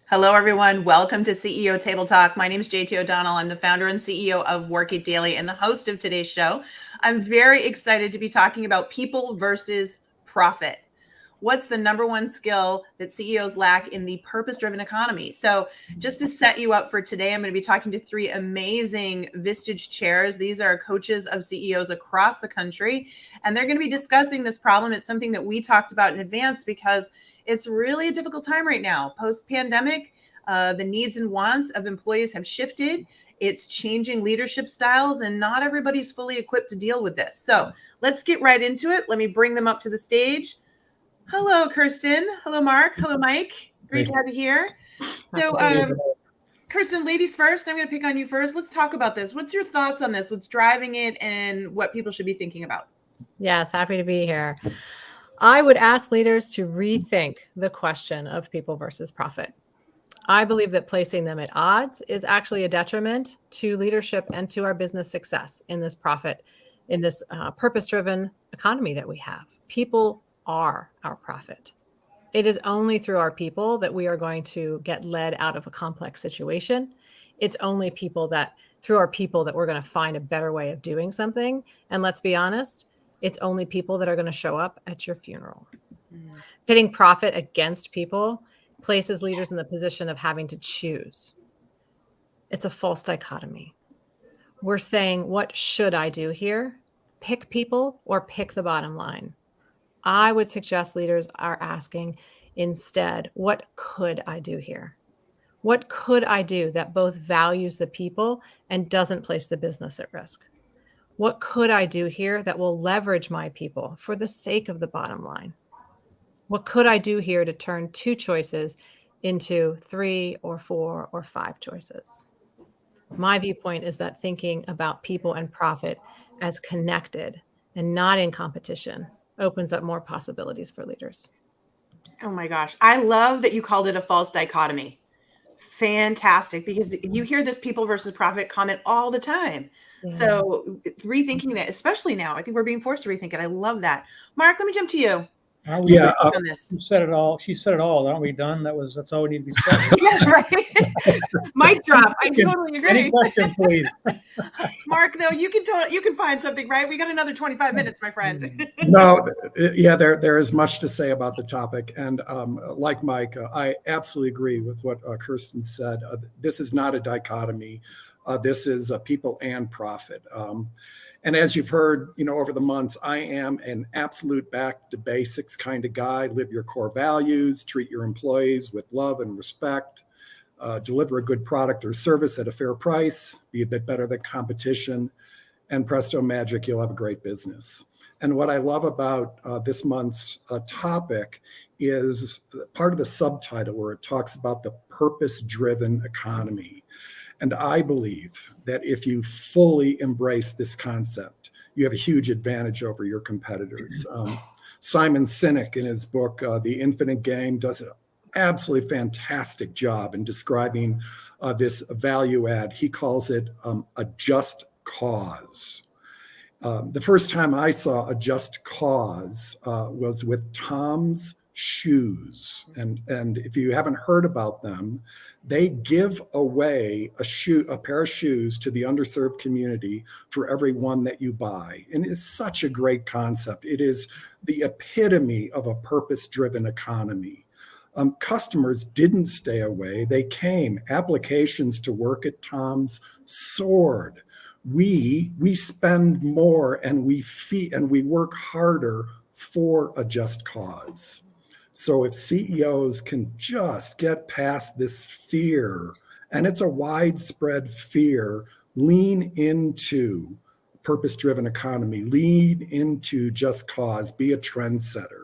Hello, everyone. Welcome to CEO Table Talk. My name is JT O'Donnell. I'm the founder and CEO of Work It Daily and the host of today's show. I'm very excited to be talking about people versus profit. What's the number one skill that CEOs lack in the purpose-driven economy? So just to set you up for today, I'm going to be talking to three amazing Vistage chairs. These are coaches of CEOs across the country, and they're going to be discussing this problem. It's something that we talked about in advance because it's really a difficult time right now. Post-pandemic, the needs and wants of employees have shifted. It's changing leadership styles, and not everybody's fully equipped to deal with this. So let's get right into it. Let me bring them up to the stage. Hello, Kirsten. Hello, Mark. Hello, Mike. Great to have you here. So, Kirsten, ladies first. I'm going to pick on you first. Let's talk about this. What's your thoughts on this? What's driving it and what people should be thinking about? Yes, happy to be here. I would ask leaders to rethink the question of people versus profit. I believe that placing them at odds is actually a detriment to leadership and to our business success in this purpose-driven economy that we have. People are our profit. It is only through our people that we are going to get led out of a complex situation. It's only through our people that we're going to find a better way of doing something. And let's be honest, it's only people that are going to show up at your funeral. Pitting profit against people places leaders in the position of having to choose. It's a false dichotomy. We're saying, what should I do here? Pick people or pick the bottom line. I would suggest leaders are asking instead, what could I do here? What could I do that both values the people and doesn't place the business at risk? What could I do here that will leverage my people for the sake of the bottom line? What could I do here to turn two choices into 3 or 4 or 5 choices? My viewpoint is that thinking about people and profit as connected and not in competition opens up more possibilities for leaders. Oh my gosh. I love that you called it a false dichotomy. Fantastic, because you hear this people versus profit comment all the time. Yeah. So rethinking that, especially now, I think we're being forced to rethink it. I love that. Mark, let me jump to you. On this. You said it all. She said it all. Aren't we done? That's all we need to be said. Yeah, right. Mic drop. I totally agree. Any question, please. Mark, though, you can find something, right? We got another 25 minutes, my friend. No, yeah, there is much to say about the topic, and like Mike, I absolutely agree with what Kirsten said. This is not a dichotomy. This is people and profit. And as you've heard, over the months, I am an absolute back to basics kind of guy. Live your core values, treat your employees with love and respect, deliver a good product or service at a fair price, be a bit better than competition, and presto magic, you'll have a great business. And what I love about this month's topic is part of the subtitle where it talks about the purpose-driven economy. And I believe that if you fully embrace this concept, you have a huge advantage over your competitors. Simon Sinek, in his book, The Infinite Game, does an absolutely fantastic job in describing this value add. He calls it a just cause. The first time I saw a just cause was with Tom's shoes. And if you haven't heard about them, they give away a pair of shoes to the underserved community for every one that you buy. And it's such a great concept. It is the epitome of a purpose-driven economy. Customers didn't stay away. They came. Applications to work at Tom's soared. We spend more and we work harder for a just cause. So if CEOs can just get past this fear, and it's a widespread fear, lean into purpose-driven economy, lean into just cause, be a trendsetter.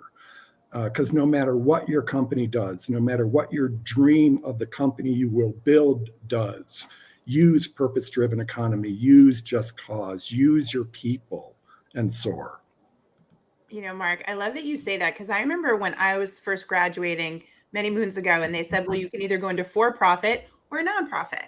Because no matter what your company does, no matter what your dream of the company you will build does, use purpose-driven economy, use just cause, use your people, and soar. Mark, I love that you say that, because I remember when I was first graduating many moons ago, and they said, well, you can either go into for-profit or nonprofit.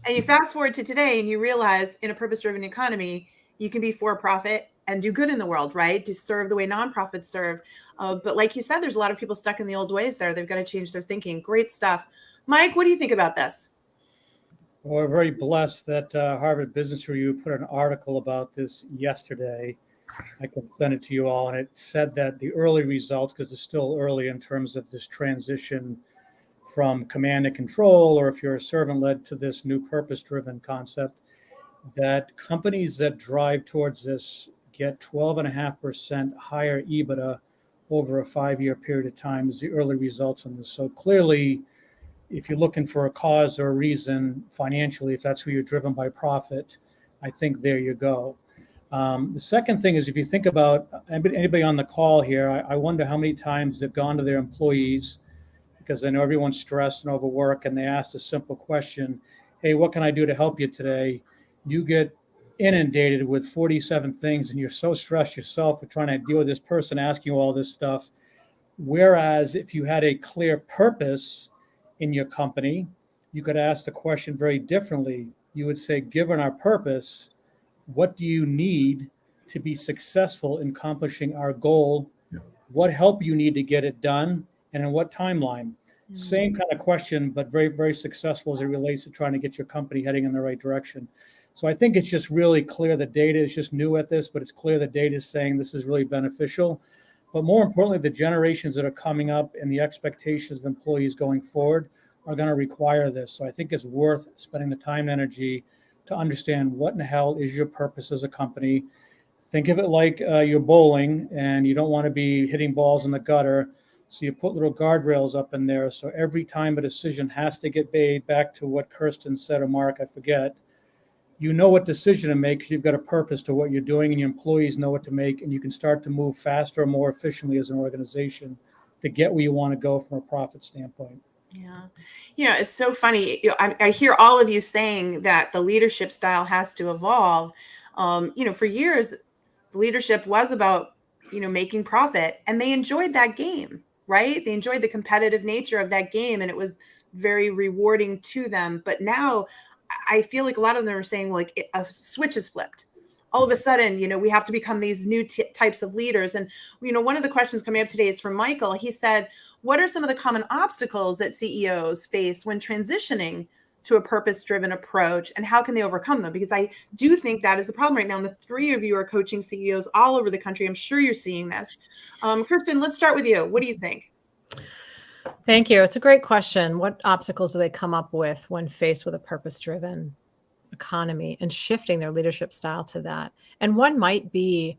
And you fast forward to today and you realize in a purpose-driven economy, you can be for-profit and do good in the world, right? To serve the way nonprofits serve. But like you said, there's a lot of people stuck in the old ways there. They've got to change their thinking. Great stuff. Mike, what do you think about this? Well, we're very blessed that Harvard Business Review put an article about this yesterday. I can send it to you all. And it said that the early results, because it's still early in terms of this transition from command and control, or if you're a servant led, to this new purpose-driven concept, that companies that drive towards this get 12.5% higher EBITDA over a 5-year period of time is the early results on this. So clearly, if you're looking for a cause or a reason financially, if that's who you're driven by profit, I think there you go. The second thing is, if you think about anybody on the call here, I wonder how many times they've gone to their employees, because I know everyone's stressed and overworked, and they asked a simple question, hey, what can I do to help you today? You get inundated with 47 things, and you're so stressed yourself with trying to deal with this person asking you all this stuff. Whereas if you had a clear purpose in your company, you could ask the question very differently. You would say, given our purpose, what do you need to be successful in accomplishing our goal? Yeah. What help you need to get it done, and in what timeline? Mm-hmm. Same kind of question, but very, very successful as it relates to trying to get your company heading in the right direction. So I think it's just really clear the data is just new at this, but it's clear the data is saying this is really beneficial. But more importantly, the generations that are coming up and the expectations of employees going forward are going to require this. So I think it's worth spending the time and energy to understand what in the hell is your purpose as a company. Think of it like you're bowling and you don't want to be hitting balls in the gutter. So you put little guardrails up in there. So every time a decision has to get made, back to what Kirsten said, or Mark, I forget, you know what decision to make because you've got a purpose to what you're doing, and your employees know what to make, and you can start to move faster and more efficiently as an organization to get where you want to go from a profit standpoint. Yeah. It's so funny. I hear all of you saying that the leadership style has to evolve. For years, the leadership was about, making profit, and they enjoyed that game, right? They enjoyed the competitive nature of that game, and it was very rewarding to them. But now I feel like a lot of them are saying, like, a switch is flipped. All of a sudden, we have to become these new types of leaders. And, one of the questions coming up today is from Michael. He said, what are some of the common obstacles that CEOs face when transitioning to a purpose-driven approach, and how can they overcome them? Because I do think that is the problem right now. And the three of you are coaching CEOs all over the country. I'm sure you're seeing this. Kirsten, let's start with you. What do you think? Thank you. It's a great question. What obstacles do they come up with when faced with a purpose-driven economy and shifting their leadership style to that? And one might be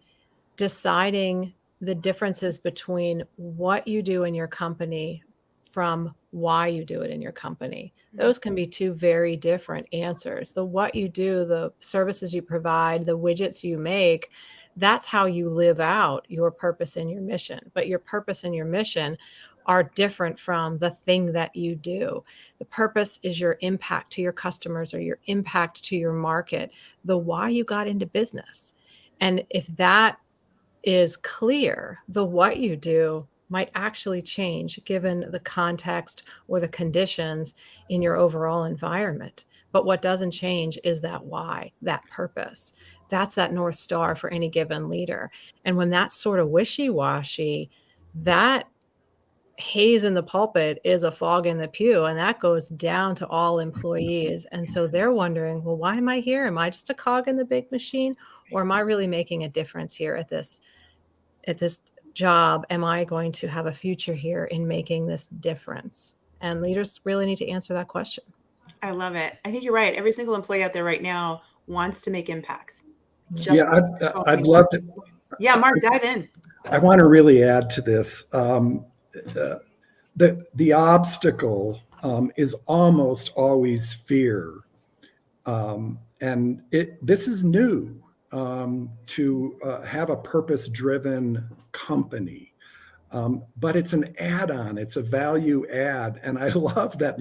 deciding the differences between what you do in your company from why you do it in your company. Those can be two very different answers. The what you do, the services you provide, the widgets you make, that's how you live out your purpose and your mission. But your purpose and your mission are different from the thing that you do. The purpose is your impact to your customers or your impact to your market, the why you got into business. And if that is clear, the what you do might actually change given the context or the conditions in your overall environment. But what doesn't change is that why, that purpose. That's that North Star for any given leader. And when that's sort of wishy-washy, that haze in the pulpit is a fog in the pew, and that goes down to all employees. And so they're wondering, well, why am I here? Am I just a cog in the big machine, or am I really making a difference here at this job? Am I going to have a future here in making this difference? And leaders really need to answer that question. I love it. I think you're right. Every single employee out there right now wants to make impact. I'd love to. Yeah, Mark, dive in. I want to really add to this. The obstacle is almost always fear. And this is new to have a purpose-driven company. But it's an add-on, it's a value add. And I love that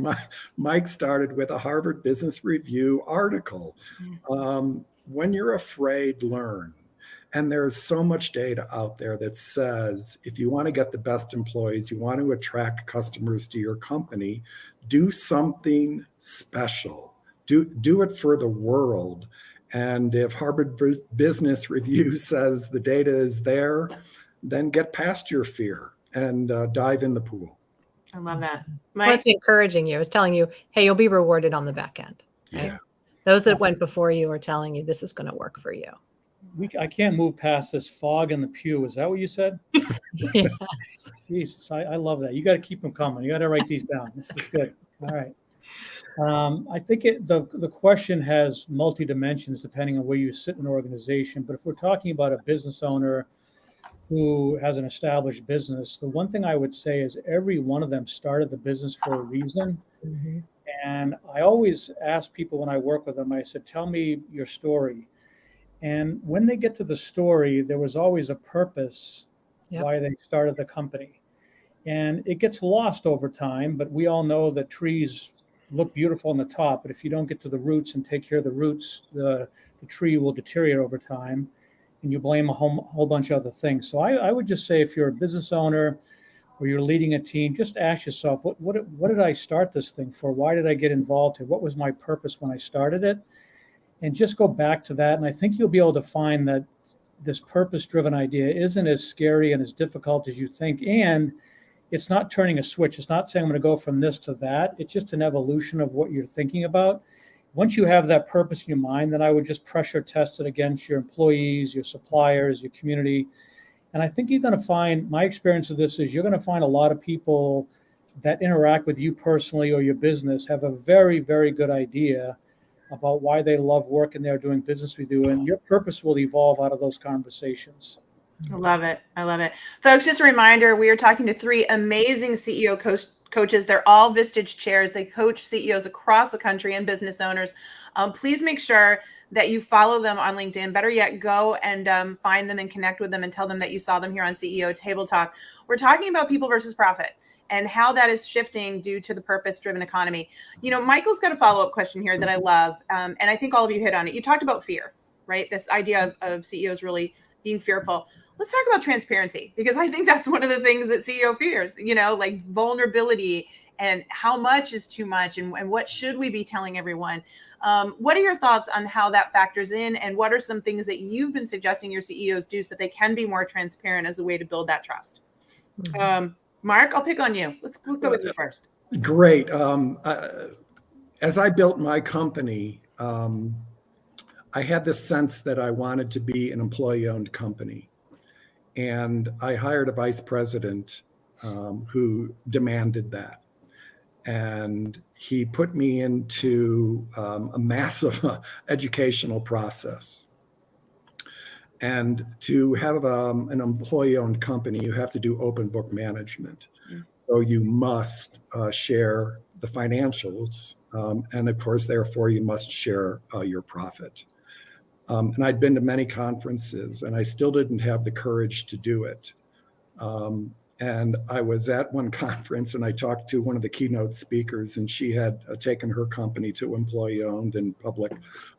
Mike started with a Harvard Business Review article. When you're afraid, learn. And there's so much data out there that says, if you want to get the best employees, you want to attract customers to your company, do something special. Do it for the world. And if Harvard Business Review says the data is there, then get past your fear and dive in the pool. I love that. Well, Mike? it's encouraging you. It's telling you, hey, you'll be rewarded on the back end. Right? Yeah. Those that went before you are telling you this is going to work for you. I can't move past this fog in the pew. Is that what you said? Yes. Jesus, I love that. You got to keep them coming. You got to write these down. This is good. All right. I think the question has multi dimensions depending on where you sit in an organization. But if we're talking about a business owner who has an established business, the one thing I would say is every one of them started the business for a reason. Mm-hmm. And I always ask people when I work with them, I said, tell me your story. And when they get to the story, there was always a purpose why they started the company. And it gets lost over time, but we all know that trees look beautiful on the top, but if you don't get to the roots and take care of the roots, the tree will deteriorate over time, and you blame a whole bunch of other things. So I would just say if you're a business owner or you're leading a team, just ask yourself, what did I start this thing for? Why did I get involved here? What was my purpose when I started it? And just go back to that. And I think you'll be able to find that this purpose-driven idea isn't as scary and as difficult as you think. And it's not turning a switch. It's not saying I'm going to go from this to that. It's just an evolution of what you're thinking about. Once you have that purpose in your mind, then I would just pressure test it against your employees, your suppliers, your community. And I think you're going to find, my experience of this is you're going to find a lot of people that interact with you personally or your business have a very, very good idea about why they love working there, doing business with you. And your purpose will evolve out of those conversations. I love it. I love it. Folks, just a reminder, we are talking to three amazing CEO coaches. They're all Vistage chairs. They coach CEOs across the country and business owners. Please make sure that you follow them on LinkedIn. Better yet, go and find them and connect with them and tell them that you saw them here on CEO Table Talk. We're talking about people versus profit and how that is shifting due to the purpose-driven economy. You know, Michael's got a follow-up question here that I love, and I think all of you hit on it. You talked about fear, right? This idea of CEOs really being fearful. Let's talk about transparency, because I think that's one of the things that CEO fears, you know, like vulnerability and how much is too much and what should we be telling everyone? What are your thoughts on how that factors in, and what are some things that you've been suggesting your CEOs do so that they can be more transparent as a way to build that trust? Mm-hmm. Mark, I'll pick on you. Let's go with you first. Great. As I built my company, I had this sense that I wanted to be an employee-owned company. And I hired a vice president who demanded that. And he put me into a massive educational process. And to have an employee-owned company, you have to do open book management. So you must share the financials. And of course, therefore, you must share your profit. And I'd been to many conferences, and I still didn't have the courage to do it. And I was at one conference, and I talked to one of the keynote speakers, and she had taken her company to employee-owned and public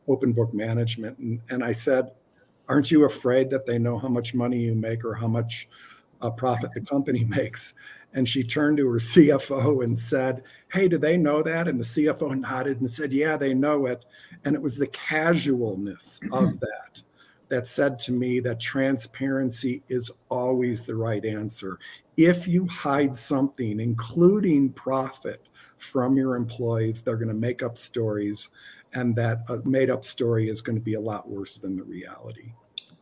open book management. And I said, aren't you afraid that they know how much money you make or how much profit the company makes? And she turned to her CFO and said, hey, do they know that? And the CFO nodded and said, yeah, they know it. And it was the casualness of that said to me that transparency is always the right answer. If you hide something, including profit, from your employees, they're going to make up stories, and that made up story is going to be a lot worse than the reality.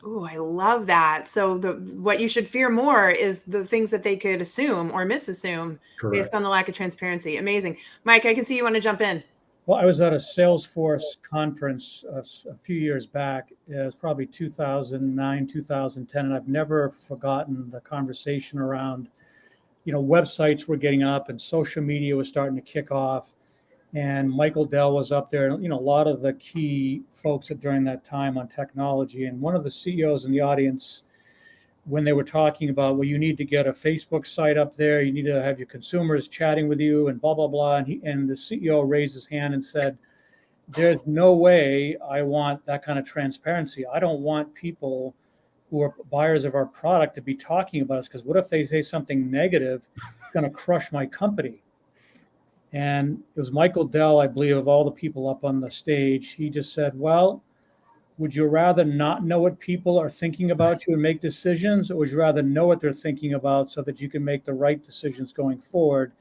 Oh, I love that. So what you should fear more is the things that they could assume or misassume. Correct. Based on the lack of transparency. Amazing. Mike, I can see you want to jump in. Well, I was at a Salesforce conference a few years back. It was probably 2009, 2010, and I've never forgotten the conversation around, you know, websites were getting up and social media was starting to kick off. And Michael Dell was up there, and, you know, a lot of the key folks during that time on technology. And one of the CEOs in the audience, when they were talking about, well, you need to get a Facebook site up there, you need to have your consumers chatting with you and blah, blah, blah. And the CEO raised his hand and said, there's no way I want that kind of transparency. I don't want people who are buyers of our product to be talking about us, because what if they say something negative? It's going to crush my company. And it was Michael Dell, I believe, of all the people up on the stage. He just said, well, would you rather not know what people are thinking about you and make decisions, or would you rather know what they're thinking about so that you can make the right decisions going forward?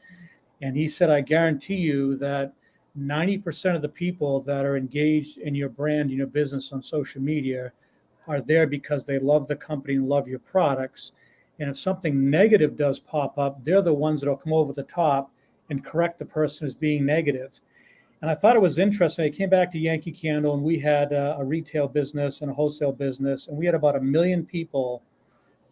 And he said, I guarantee you that 90% of the people that are engaged in your brand, in your business on social media are there because they love the company and love your products. And if something negative does pop up, they're the ones that will come over the top and correct the person who's being negative. And I thought it was interesting. I came back to Yankee Candle, and we had a retail business and a wholesale business, and we had about 1 million people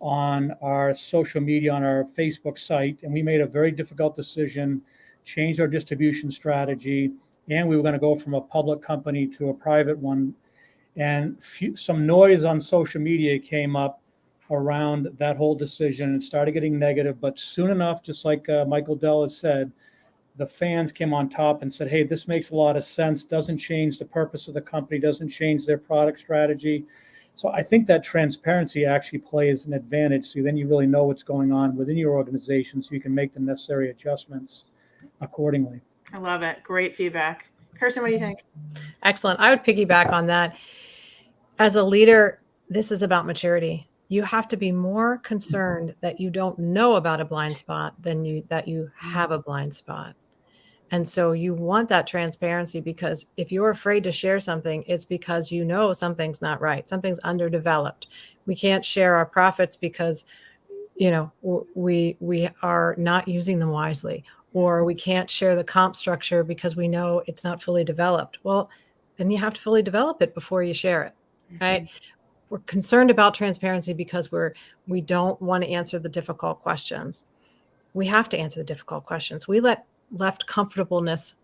on our social media, on our Facebook site, and we made a very difficult decision, changed our distribution strategy, and we were going to go from a public company to a private one. And some noise on social media came up around that whole decision and started getting negative. But soon enough, just like Michael Dell has said, the fans came on top and said, hey, this makes a lot of sense, doesn't change the purpose of the company, doesn't change their product strategy. So I think that transparency actually plays an advantage. So then you really know what's going on within your organization, so you can make the necessary adjustments accordingly. I love it. Great feedback. Kirsten, what do you think? Excellent. I would piggyback on that. As a leader, this is about maturity. You have to be more concerned that you don't know about a blind spot than that you have a blind spot. And so you want that transparency, because if you're afraid to share something, it's because you know something's not right. Something's underdeveloped. We can't share our profits because, we are not using them wisely, or we can't share the comp structure because we know it's not fully developed. Well, then you have to fully develop it before you share it, right? We're concerned about transparency because we don't want to answer the difficult questions. We have to answer the difficult questions. We left comfortableness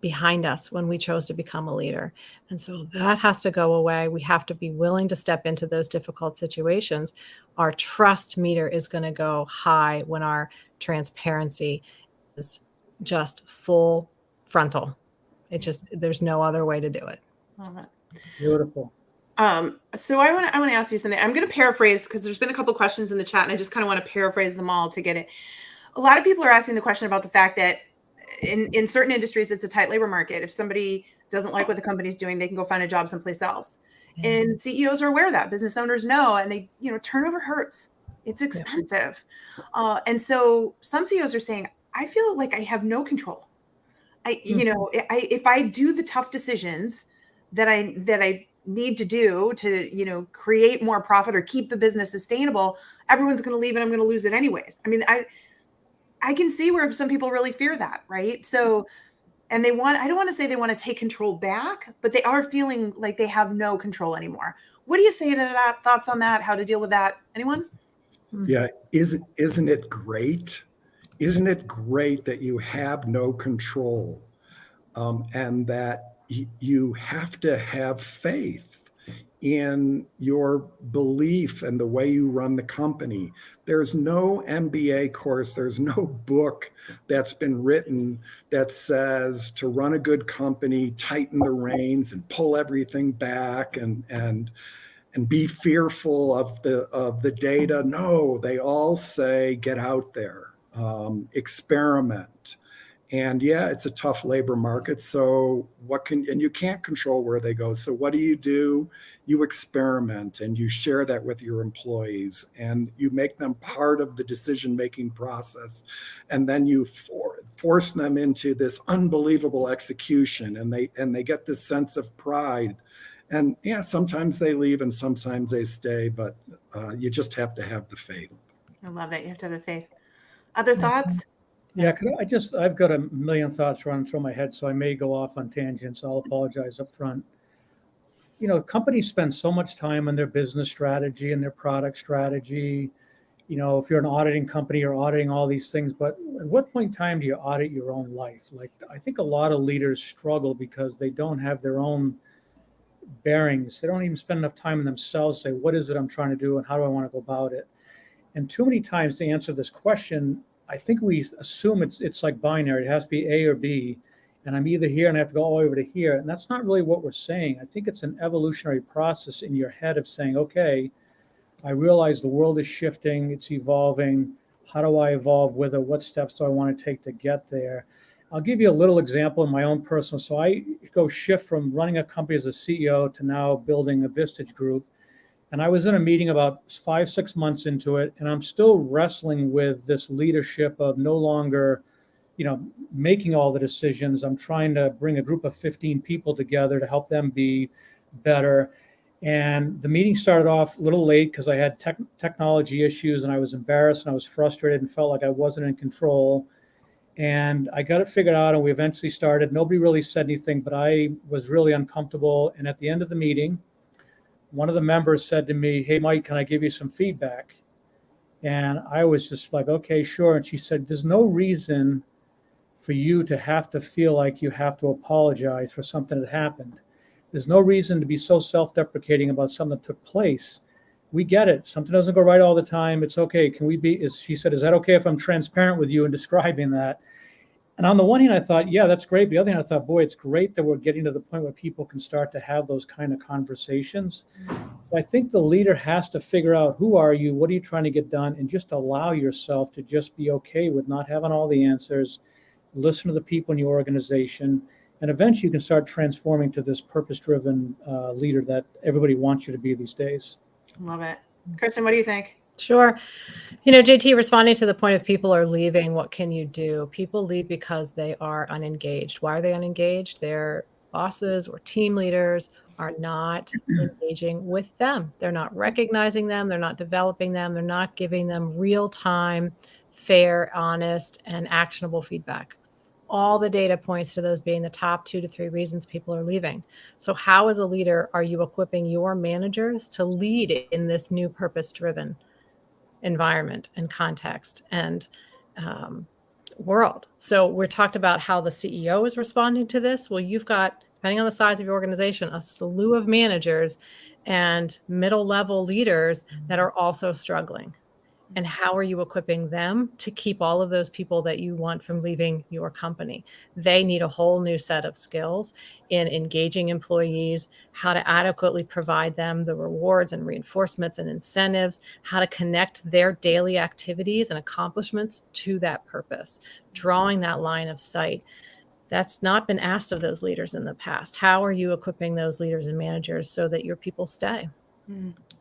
behind us when we chose to become a leader. And so that has to go away. We have to be willing to step into those difficult situations. Our trust meter is going to go high when our transparency is just full frontal. There's no other way to do it. Love it. Beautiful. So I want to ask you something. I'm going to paraphrase, because there's been a couple questions in the chat, and I just kind of want to paraphrase them all to get it. A lot of people are asking the question about the fact that in certain industries, it's a tight labor market. If somebody doesn't like what the company's doing, they can go find a job someplace else. Yeah. And CEOs are aware of that. Business owners know, and they, turnover hurts. It's expensive. Yeah. And so some CEOs are saying, I feel like I have no control. If I do the tough decisions that I need to do to, create more profit or keep the business sustainable, everyone's going to leave and I'm going to lose it anyways. I mean, I can see where some people really fear that, right? So, and I don't want to say they want to take control back, but they are feeling like they have no control anymore. What do you say to that? Thoughts on that? How to deal with that? Anyone? Yeah. Isn't it great? Isn't it great that you have no control, and that you have to have faith in your belief and the way you run the company? There's no MBA course, there's no book that's been written that says to run a good company, tighten the reins and pull everything back and be fearful of the data. No, they all say get out there, experiment. And yeah, it's a tough labor market. So and you can't control where they go. So what do? You experiment and you share that with your employees and you make them part of the decision-making process. And then you force them into this unbelievable execution, and they get this sense of pride. And yeah, sometimes they leave and sometimes they stay, but you just have to have the faith. I love that. You have to have the faith. Other thoughts? Yeah, I've got a million thoughts running through my head, so I may go off on tangents. I'll apologize up front. Companies spend so much time on their business strategy and their product strategy. If you're an auditing company, you're auditing all these things, but at what point in time do you audit your own life? Like, I think a lot of leaders struggle because they don't have their own bearings. They don't even spend enough time in themselves to say, what is it I'm trying to do and how do I want to go about it? And too many times to answer this question, I think we assume it's like binary. It has to be A or B, and I'm either here and I have to go all the way over to here. And that's not really what we're saying. I think it's an evolutionary process in your head of saying, okay, I realize the world is shifting, it's evolving. How do I evolve with it? What steps do I want to take to get there? I'll give you a little example in my own personal. So I go shift from running a company as a CEO to now building a Vistage group. And I was in a meeting about 5-6 months into it, and I'm still wrestling with this leadership of no longer, making all the decisions. I'm trying to bring a group of 15 people together to help them be better. And the meeting started off a little late because I had technology issues, and I was embarrassed and I was frustrated and felt like I wasn't in control. And I got it figured out, and we eventually started. Nobody really said anything, but I was really uncomfortable. And at the end of the meeting, one of the members said to me, "Hey, Mike, can I give you some feedback?" And I was just like, "Okay, sure." And she said, "There's no reason for you to have to feel like you have to apologize for something that happened. There's no reason to be so self-deprecating about something that took place. We get it. Something doesn't go right all the time. It's okay. She said, is that okay if I'm transparent with you in describing that?" And on the one hand, I thought, yeah, that's great. The other hand, I thought, boy, it's great that we're getting to the point where people can start to have those kind of conversations. I think the leader has to figure out, who are you? What are you trying to get done? And just allow yourself to just be okay with not having all the answers. Listen to the people in your organization. And eventually you can start transforming to this purpose-driven leader that everybody wants you to be these days. Love it. Kirsten, what do you think? Sure. JT, responding to the point of people are leaving, what can you do? People leave because they are unengaged. Why are they unengaged? Their bosses or team leaders are not engaging with them. They're not recognizing them. They're not developing them. They're not giving them real-time, fair, honest, and actionable feedback. All the data points to those being the top 2 to 3 reasons people are leaving. So how, as a leader, are you equipping your managers to lead in this new purpose-driven environment and context and world? So we're talked about how the CEO is responding to this. Well, you've got, depending on the size of your organization, a slew of managers and middle level leaders that are also struggling. And how are you equipping them to keep all of those people that you want from leaving your company? They need a whole new set of skills in engaging employees, how to adequately provide them the rewards and reinforcements and incentives, how to connect their daily activities and accomplishments to that purpose, drawing that line of sight. That's not been asked of those leaders in the past. How are you equipping those leaders and managers so that your people stay?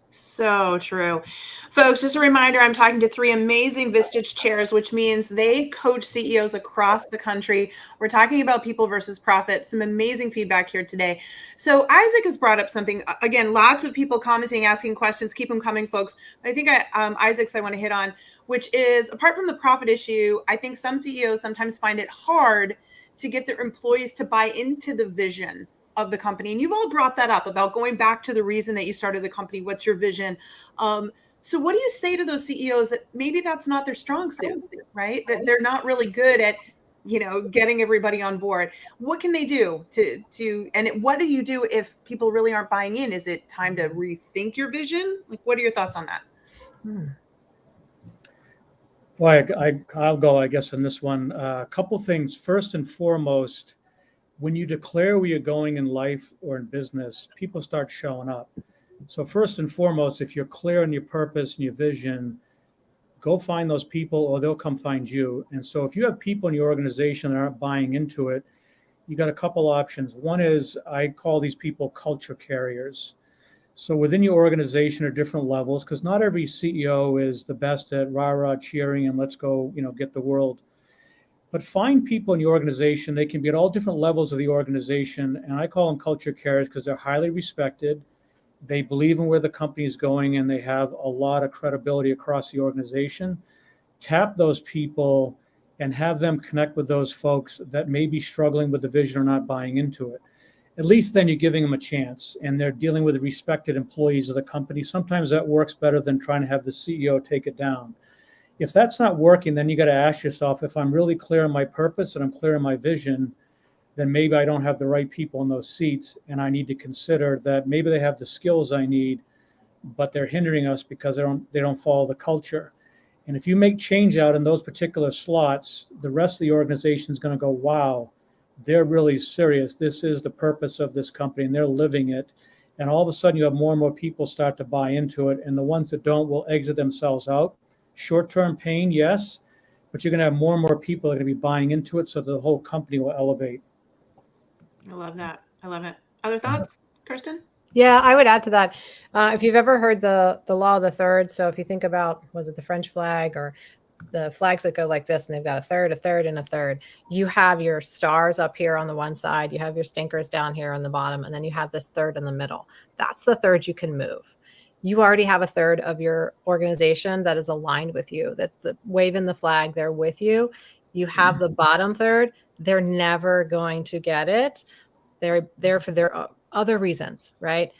So true. Folks, just a reminder, I'm talking to 3 amazing Vistage chairs, which means they coach CEOs across the country. We're talking about people versus profit. Some amazing feedback here today. So Isaac has brought up something. Again, lots of people commenting, asking questions. Keep them coming, folks. I think Isaac's I want to hit on, which is, apart from the profit issue, I think some CEOs sometimes find it hard to get their employees to buy into the vision of the company. And you've all brought that up about going back to the reason that you started the company. What's your vision? So what do you say to those CEOs that maybe that's not their strong suit, right? That they're not really good at, getting everybody on board. What can they do and what do you do if people really aren't buying in? Is it time to rethink your vision? Like, what are your thoughts on that? Well, I'll go, I guess, on this one. A couple things. First and foremost, when you declare where you're going in life or in business, people start showing up. So first and foremost, if you're clear on your purpose and your vision, go find those people or they'll come find you. And so if you have people in your organization that aren't buying into it, you got a couple options. One is, I call these people culture carriers. So within your organization are different levels, because not every CEO is the best at rah-rah cheering and let's go, get the world. But find people in your organization. They can be at all different levels of the organization. And I call them culture carriers because they're highly respected. They believe in where the company is going and they have a lot of credibility across the organization. Tap those people and have them connect with those folks that may be struggling with the vision or not buying into it. At least then you're giving them a chance and they're dealing with respected employees of the company. Sometimes that works better than trying to have the CEO take it down. If that's not working, then you got to ask yourself, if I'm really clear on my purpose and I'm clear on my vision, then maybe I don't have the right people in those seats. And I need to consider that maybe they have the skills I need, but they're hindering us because they don't follow the culture. And if you make change out in those particular slots, the rest of the organization is going to go, wow, they're really serious. This is the purpose of this company and they're living it. And all of a sudden you have more and more people start to buy into it. And the ones that don't will exit themselves out. Short-term pain, yes, but you're going to have more and more people that are going to be buying into it, so the whole company will elevate. I love that. I love it. Other thoughts, Kirsten? Yeah, I would add to that. If you've ever heard the law of the third, so if you think about, was it the French flag or the flags that go like this, and they've got a third, and a third. You have your stars up here on the one side, you have your stinkers down here on the bottom, and then you have this third in the middle. That's the third you can move. You already have a third of your organization that is aligned with you. That's the waving the flag. They're with you. You have the bottom third. They're never going to get it. They're there for their other reasons, right?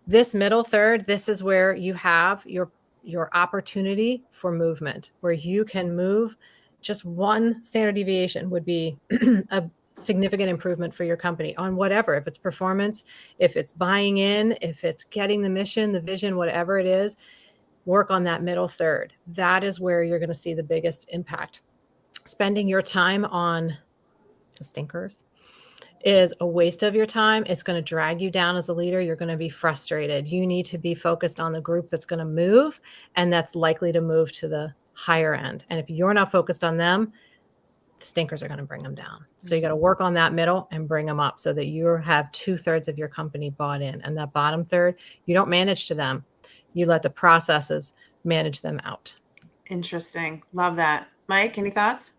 This middle third, this is where you have your opportunity for movement, where you can move. Just one standard deviation would be a significant improvement for your company on whatever, if it's performance, if it's buying in, if it's getting the mission, the vision, whatever it is. Work on that middle third. That is where you're going to see the biggest impact. Spending your time on the stinkers is a waste of your time. It's going to drag you down as a leader. You're going to be frustrated. You need to be focused on the group that's going to move and that's likely to move to the higher end. And if you're not focused on them, the stinkers are going to bring them down. So you got to work on that middle and bring them up so that you have 2/3 of your company bought in. And that bottom third, you don't manage to them. You let the processes manage them out. Interesting. Love that. Mike, any thoughts?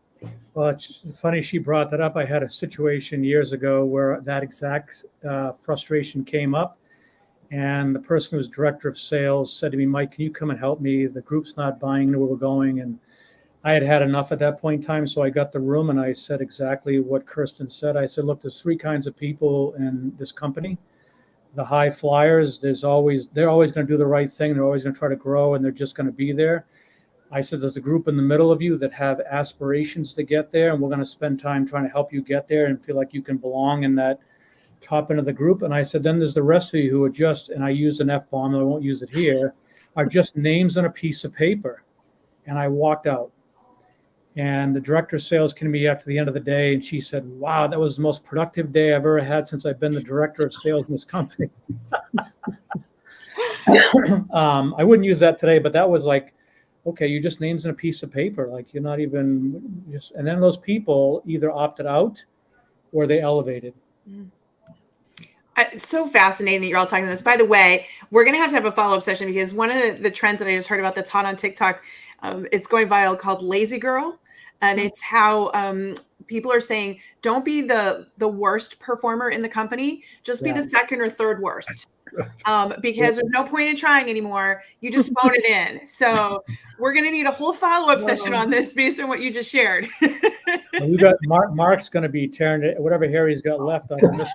Well, it's funny she brought that up. I had a situation years ago where that exact frustration came up, and the person who was director of sales said to me, "Mike, can you come and help me? The group's not buying where we're going." And I had had enough at that point in time, so I got the room and I said exactly what Kirsten said. I said, "Look, there's 3 kinds of people in this company. The high flyers, they're always going to do the right thing. They're always going to try to grow, and they're just going to be there. I said, there's a group in the middle of you that have aspirations to get there, and we're going to spend time trying to help you get there and feel like you can belong in that top end of the group." And I said, then there's the rest of you who are just, and I used an F-bomb, and I won't use it here, are just names on a piece of paper. And I walked out. And the director of sales came to me after the end of the day, and she said, "Wow, that was the most productive day I've ever had since I've been the director of sales in this company." I wouldn't use that today, but that was like, okay, you just names in a piece of paper. Like, you're not even just, and then those people either opted out or they elevated. It's so fascinating that you're all talking about this. By the way, we're going to have a follow-up session because one of the trends that I just heard about that's hot on TikTok, it's going viral, called Lazy Girl. And it's how people are saying, don't be the worst performer in the company, just be the second or third worst. Because there's no point in trying anymore. You just phone it in. So we're going to need a whole follow-up session on this based on what you just shared. We got Mark's going to be tearing it, whatever hair he's got left on the mission.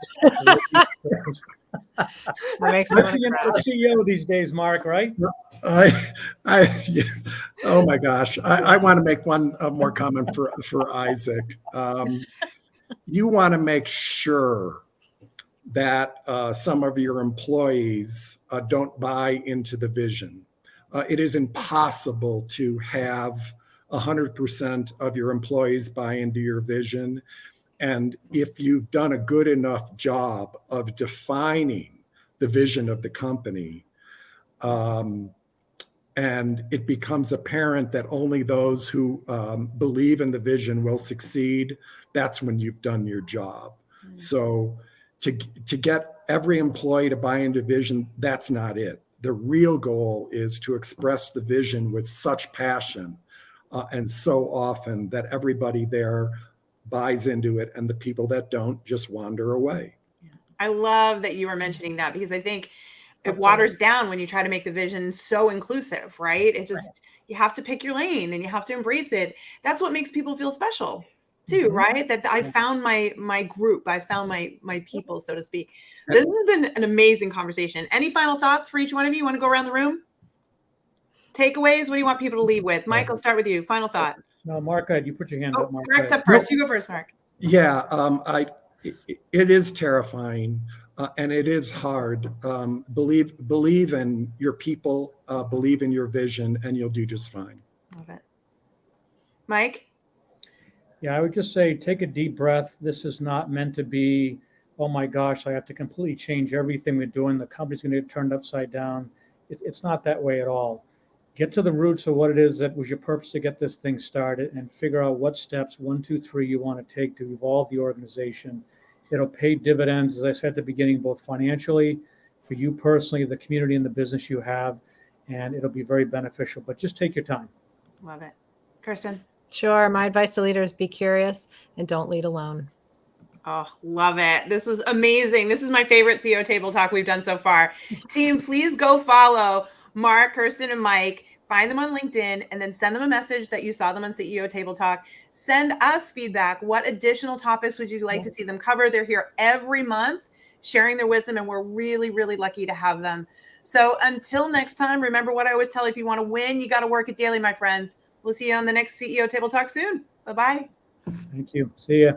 That makes me want to You're not a CEO these days, Mark, right? Oh my gosh. I want to make one more comment for Isaac. You want to make sure that some of your employees don't buy into the vision. It is impossible to have 100% of your employees buy into your vision. And if you've done a good enough job of defining the vision of the company, and it becomes apparent that only those who believe in the vision will succeed, that's when you've done your job. Mm-hmm. So to get every employee to buy into vision, that's not it. The real goal is to express the vision with such passion and so often that everybody there buys into it, and the people that don't just wander away. I love that you were mentioning that, because I think it waters down when you try to make the vision so inclusive, right? It just, you have to pick your lane and you have to embrace it. That's what makes people feel special too, right? That I found my group, I found my people, so to speak. This has been an amazing conversation. Any final thoughts for each one of you? Want to go around the room? Takeaways? What do you want people to leave with? Mike, I'll start with you. Final thought. No, Mark, you put your hand up, Mark. Mark's up first. You go first, Mark. Yeah, it is terrifying and it is hard. Believe in your people, believe in your vision, and you'll do just fine. Love it. Mike? Yeah, I would just say, take a deep breath. This is not meant to be, oh my gosh, I have to completely change everything we're doing. The company's going to get turned upside down. It's not that way at all. get to the roots of what it is that was your purpose to get this thing started, and figure out what steps, 1, 2, 3, you want to take to evolve the organization. It'll pay dividends, as I said at the beginning, both financially, for you personally, the community and the business you have, and it'll be very beneficial. But just take your time. Love it. Kirsten? Sure. My advice to leaders, be curious and don't lead alone. Oh, love it. This was amazing. This is my favorite CEO Table Talk we've done so far. Team, please go follow Mark, Kirsten, and Mike. Find them on LinkedIn and then send them a message that you saw them on CEO Table Talk. Send us feedback. What additional topics would you like to see them cover? They're here every month sharing their wisdom, and we're really, really lucky to have them. So until next time, remember what I always tell you, if you want to win, you got to work it daily, my friends. We'll see you on the next CEO Table Talk soon. Bye-bye. Thank you. See ya.